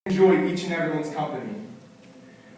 enjoy each and everyone's company.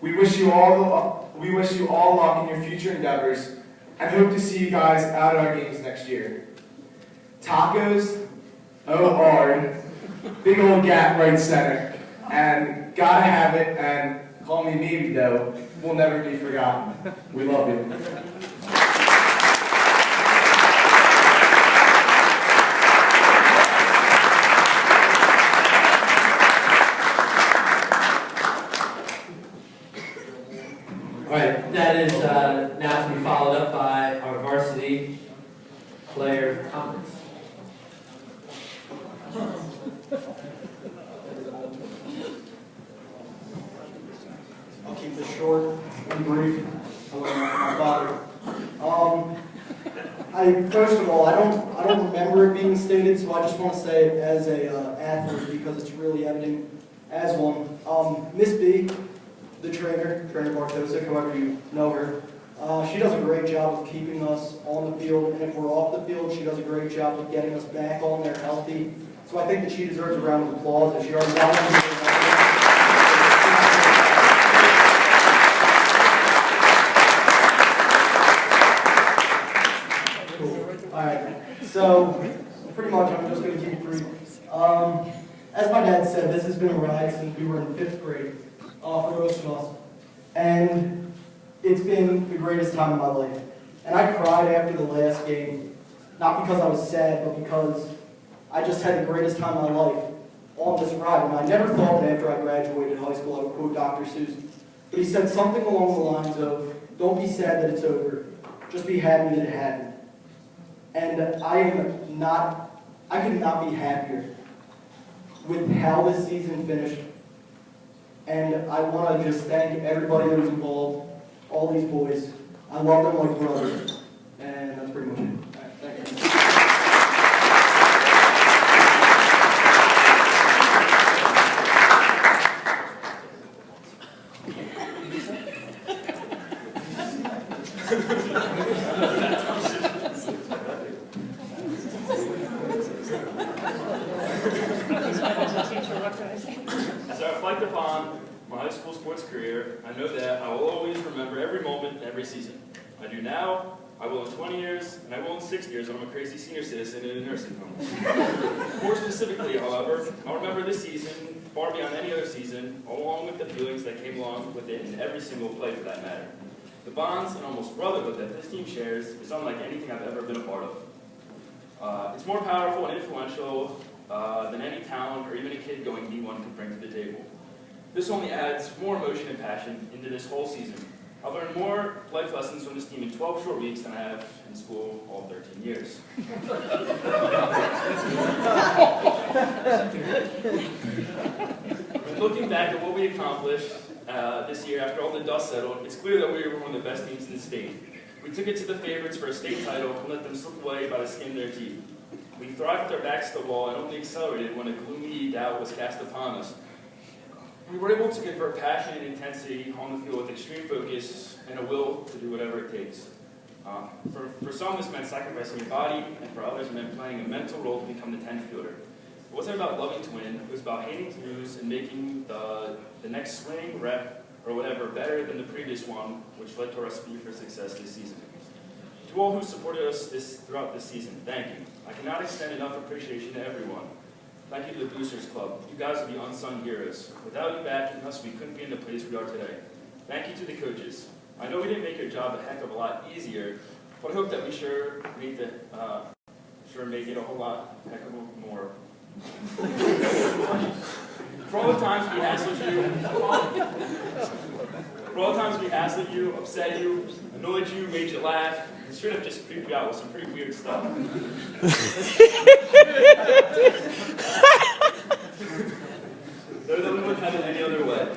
We wish you all luck in your future endeavors and hope to see you guys out at our games next year. Tacos, oh hard, big old gap right center, and gotta have it, and call me maybe though, will never be forgotten. We love you. All right, that is now to be followed up by our varsity player comments. I'll keep this short and brief. My father. First of all, I don't remember it being stated, so I just want to say it as a athlete because it's really evident as one. Miss B, the trainer Bartosik, however you know her, she does a great job of keeping us on the field, and if we're off the field, she does a great job of getting us back on there healthy. So I think that she deserves a round of applause as she already got one. So, pretty much, I'm just going to keep it brief. As my dad said, this has been a ride since we were in 5th grade, for most of us. And it's been the greatest time of my life. And I cried after the last game, not because I was sad, but because I just had the greatest time of my life on this ride. And I never thought that after I graduated high school I would quote Dr. Seuss. But he said something along the lines of, don't be sad that it's over, just be happy that it happened. And I could not be happier with how this season finished. And I want to just thank everybody that was involved, all these boys. I love them like brothers. And that's pretty much it. All right, thank you. As I reflect upon my high school sports career, I know that I will always remember every moment, every season. I do now, I will in 20 years, and I will in 6 years when I'm a crazy senior citizen in a nursing home. More specifically, however, I'll remember this season far beyond any other season, along with the feelings that came along with it in every single play for that matter. The bonds and almost brotherhood that this team shares is unlike anything I've ever been a part of. It's more powerful and influential than any talent or even a kid going D1 could bring to the table. This only adds more emotion and passion into this whole season. I've learned more life lessons from this team in 12 short weeks than I have in school all 13 years. Looking back at what we accomplished this year after all the dust settled, it's clear that we were one of the best teams in the state. We took it to the favorites for a state title and let them slip away by the skin of their teeth. We thrived with our backs to the wall and only accelerated when a gloomy doubt was cast upon us. We were able to convert passion and intensity on the field with extreme focus and a will to do whatever it takes. For some, this meant sacrificing your body, and for others, it meant playing a mental role to become the 10th fielder. It wasn't about loving to win, it was about hating to lose and making the next swing, rep, or whatever better than the previous one, which led to a recipe for success this season. To all who supported us throughout this season, thank you. I cannot extend enough appreciation to everyone. Thank you to the Boosters Club. You guys are the unsung heroes. Without you backing us, we couldn't be in the place we are today. Thank you to the coaches. I know we didn't make your job a heck of a lot easier, but I hope that we sure make it a whole lot heck of a more. For all the times we hassled you, upset you, annoyed you, made you laugh, and straight up just creeped you out with some pretty weird stuff. Though we wouldn't have it any other way.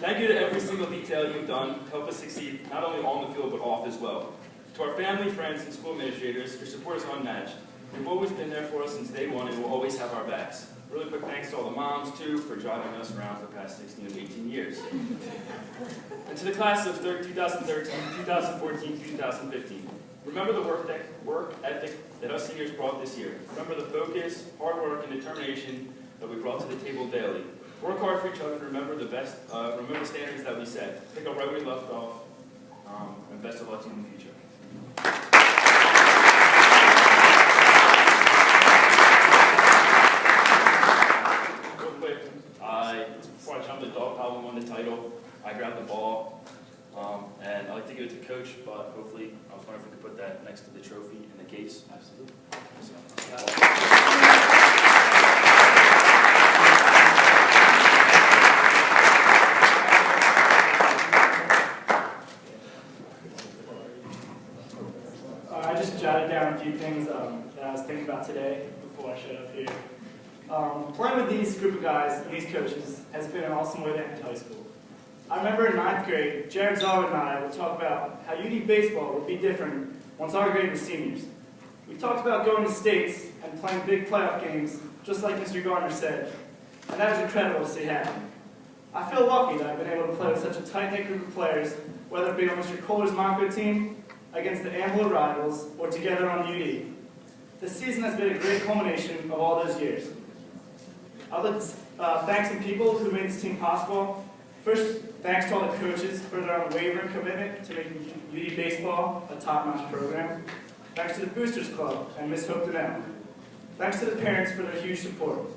Thank you to every single detail you've done to help us succeed, not only on the field, but off as well. To our family, friends, and school administrators, your support is unmatched. You've always been there for us since day one and will always have our backs. Really quick thanks to all the moms, too, for driving us around for the past 16 to 18 years. And to the class of 2013, 2014, 2015, remember the work ethic that us seniors brought this year. Remember the focus, hard work, and determination that we brought to the table daily. Work hard for each other and remember remember the standards that we set. Pick up right where we left off, and best of luck to you in the future. Real quick, before I jumped the dog pile and won the title, I grabbed the ball, and I like to give it to Coach, but hopefully, I was wondering if we could put that next to the trophy in the case. Absolutely. I just jotted down a few things that I was thinking about today before I showed up here. Playing with these group of guys, these coaches, has been an awesome way to end high school. I remember in 9th grade, Jared Zarwood and I would talk about how UD baseball would be different once our grade was seniors. We talked about going to states and playing big playoff games, just like Mr. Gardner said, and that was incredible to see happen. I feel lucky that I've been able to play with such a tight-knit group of players, whether it be on Mr. Kohler's Monco team, against the Ambler rivals, or together on UD. This season has been a great culmination of all those years. I'd like to thank some people who made this team possible. First, thanks to all the coaches for their unwavering commitment to making UD baseball a top-notch program. Thanks to the Boosters Club and Ms. Hope Donnell. Thanks to the parents for their huge support.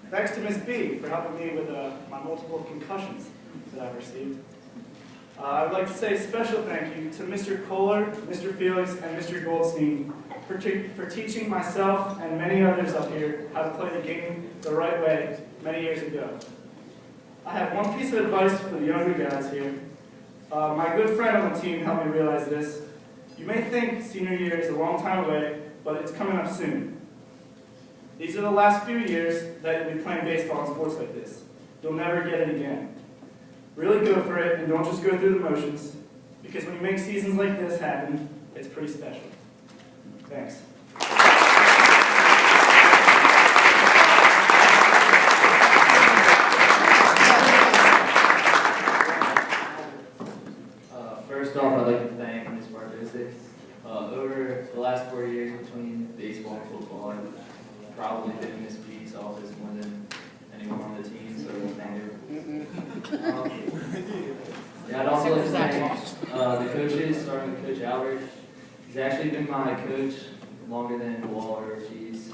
Thanks to Ms. B for helping me with my multiple concussions that I've received. I would like to say a special thank you to Mr. Kohler, Mr. Felix, and Mr. Goldstein for teaching myself and many others up here how to play the game the right way many years ago. I have one piece of advice for the younger guys here. My good friend on the team helped me realize this. You may think senior year is a long time away, but it's coming up soon. These are the last few years that you'll be playing baseball and sports like this. You'll never get it again. Really go for it and don't just go through the motions, because when you make seasons like this happen, it's pretty special. Thanks. First off, I'd like to thank Ms. Bartosic. Over the last 4 years between baseball and football, I've probably been in Ms. P's office more than anyone on the team, so thank you. Yeah, I'd also like to thank the coaches, starting with Coach Albert. He's actually been my coach longer than Waller or Cheese,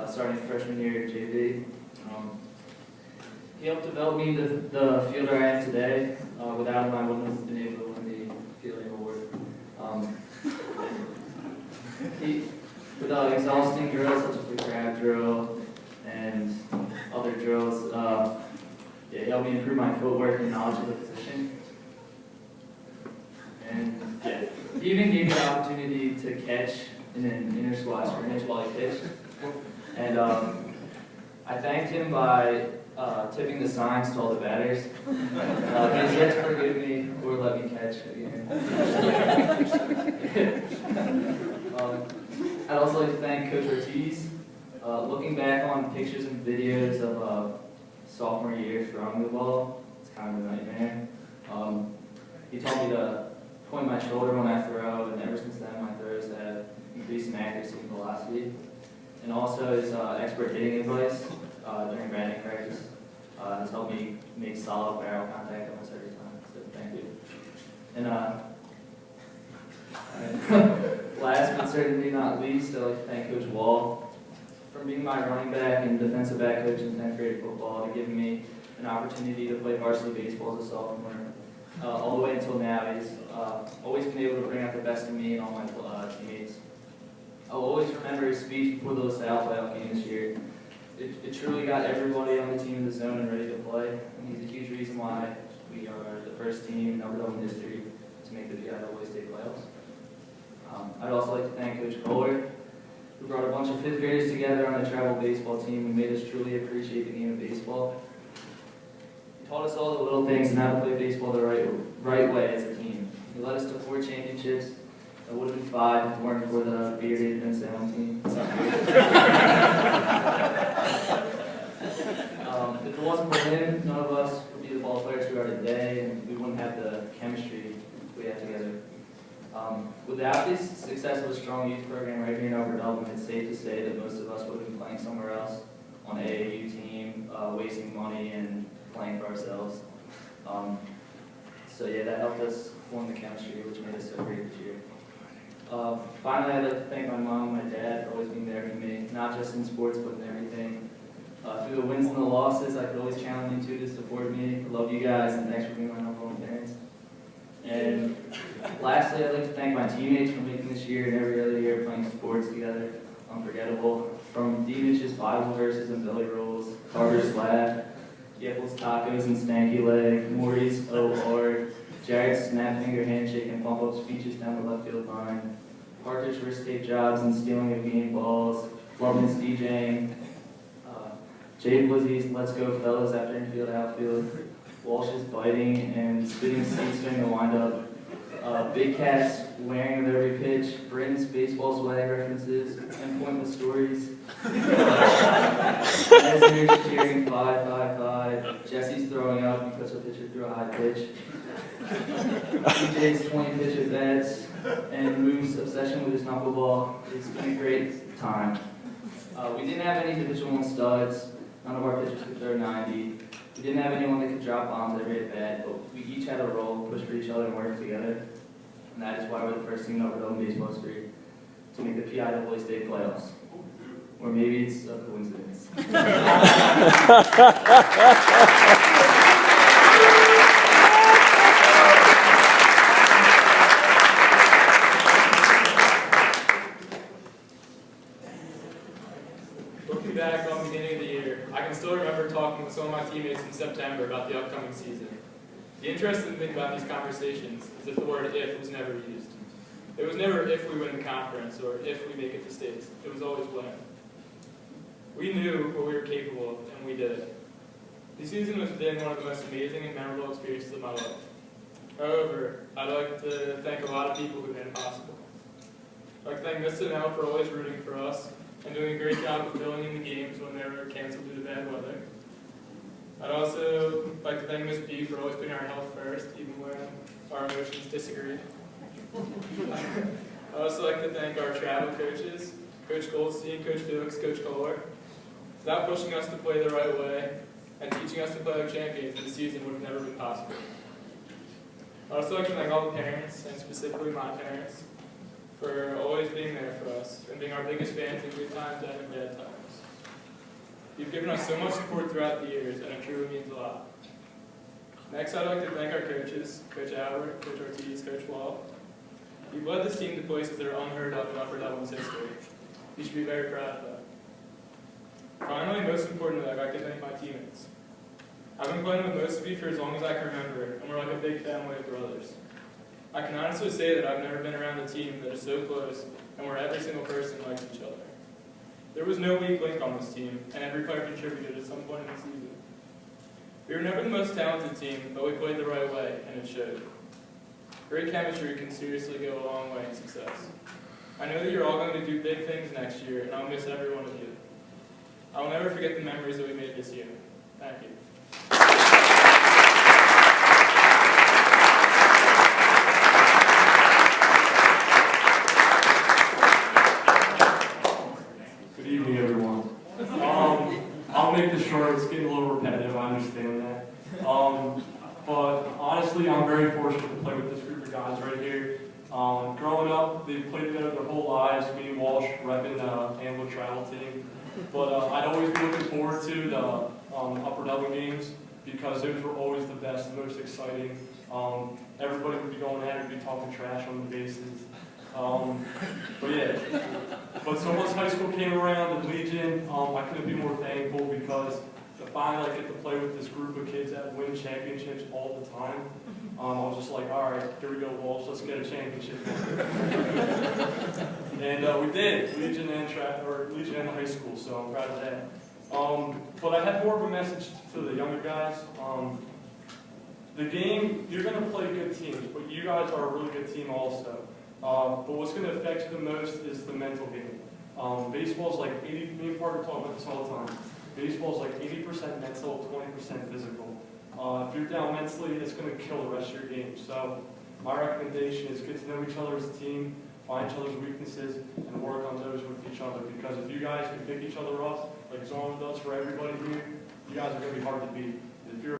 starting freshman year at JV. He helped develop me the fielder I am today. Without him, I wouldn't have been able to win the fielding award. With exhausting drills such as the grab drill and other drills, he helped me improve my footwork and knowledge of the position. And he even gave me the opportunity to catch in an inter-squad scrimmage while he pitched. And I thanked him by tipping the signs to all the batters. He has yet to forgive me or let me catch again. I'd also like to thank Coach Ortiz. Looking back on pictures and videos of sophomore year throwing the ball, it's kind of a nightmare. He taught me to point my shoulder when I throw, and ever since then my throws have increased in accuracy and velocity. And also his expert hitting advice during batting practice has helped me make solid barrel contact almost every time, so thank you. And last but certainly not least, I'd like to thank Coach Wall for being my running back and defensive back coach in 10th grade football, to giving me an opportunity to play varsity baseball as a sophomore. All the way until now, he's always been able to bring out the best in me and all my teammates. I'll always remember his speech before the LaSalle playoff game this year. It truly got everybody on the team in the zone and ready to play. And he's a huge reason why we are the first team in Upper Dome history to make the VIAA state playoffs. I'd also like to thank Coach Kohler, who brought a bunch of fifth graders together on a travel baseball team and made us truly appreciate the game of baseball. He taught us all the little things and how to play baseball the right way as a team. He led us to 4 championships. It would have been 5 if it weren't for the bearded Vince Allen team. If it wasn't for him, none of us would be the ball players we are today, and we wouldn't have the chemistry we have together. Without this success of a strong youth program right here in Upper Dome, it's safe to say that most of us would have been playing somewhere else. on AAU team, wasting money and playing for ourselves. So yeah, that helped us form the chemistry, which made us so great this year. Finally, I'd like to thank my mom and my dad for always being there for me, not just in sports, but in everything. Through the wins and the losses, I could always count on you two to support me. I love you guys, and thanks for being my number one parents. And lastly, I'd like to thank my teammates for making this year and every other year playing sports together unforgettable. From D-Mitch's Bible verses and belly rolls, Carter's laugh, Yeppel's tacos and stanky leg, Morty's O-hard, Jared's snap finger handshake and pump up speeches down the left field line, Parker's wrist tape jobs and stealing of game balls, Flubman's DJing, Jay Blizzy's let's go fellas after infield outfield, Walsh's biting and spitting seats during the windup, Big Cat's wearing of every pitch, Britain's baseball swag references, and pointless stories, Lesnar's cheering 5-5-5, Jesse's throwing up because a pitcher threw a high pitch, DJ's 20 pitch at bats, and Moon's obsession with his knuckleball. It's been a great time. We didn't have any Division I studs. None of our pitchers could throw 90. We didn't have anyone that could drop bombs every at bat, but we each had a role, push for each other, and work together. And that is why we're the first team to ever go in baseball history to make the PIAA state playoffs. Or maybe it's a coincidence. Looking back on the beginning of the year, I can still remember talking with some of my teammates in September about the upcoming season. The interesting thing about these conversations is that the word if was never used. It was never if we win the conference or if we make it to states. It was always when. We knew what we were capable of, and we did it. The season has been one of the most amazing and memorable experiences of my life. However, I'd like to thank a lot of people who made it possible. I'd like to thank Miss Nell for always rooting for us and doing a great job of filling in the games when they were canceled due to bad weather. I'd also like to thank Miss B for always putting our health first, even when our emotions disagreed. I'd also like to thank our travel coaches, Coach Goldstein, Coach Felix, Coach Kohler. Without pushing us to play the right way and teaching us to play like champions, this season would have never been possible. I'd also like to thank all the parents, and specifically my parents, for always being there for us and being our biggest fans in good times and in bad times. You've given us so much support throughout the years, and it truly means a lot. Next, I'd like to thank our coaches, Coach Albert, Coach Ortiz, Coach Wall. You've led this team to places that are unheard of in Upper Dublin's history. You should be very proud of that. Finally, most importantly, I'd like to thank my teammates. I've been playing with most of you for as long as I can remember, and we're like a big family of brothers. I can honestly say that I've never been around a team that is so close and where every single person likes each other. There was no weak link on this team, and every player contributed at some point in the season. We were never the most talented team, but we played the right way, and it showed. Great chemistry can seriously go a long way in success. I know that you're all going to do big things next year, and I'll miss every one of you. I'll never forget the memories that we made this year. Thank you. Good evening, everyone. I'll make this short. It's getting a little repetitive. I understand that. But honestly, I'm very fortunate to play with this group of guys right here. Growing up, they've played together their whole lives. Me and Walsh repping the Anvil travel team. But I'd always be looking forward to the Upper Dublin games because those were always the best, the most exciting. Everybody would be going at it, be talking trash on the bases. But yeah, but so once high school came around and Legion, I couldn't be more thankful because to finally get to play with this group of kids that win championships all the time, I was just like, all right, here we go, Walsh, let's get a championship. And we did, Legion and high school, so I'm proud of that. But I had more of a message to the younger guys. The game, you're going to play good teams, but you guys are a really good team also. But what's going to affect you the most is the mental game. Baseball's like 80, me and Parker talk about this all the time. Baseball's like 80% mental, 20% physical. If you're down mentally, it's going to kill the rest of your game. So my recommendation is get to know each other as a team, find each other's weaknesses, and work on those with each other. Because if you guys can pick each other up, like Zone does for everybody here, you guys are going to be hard to beat.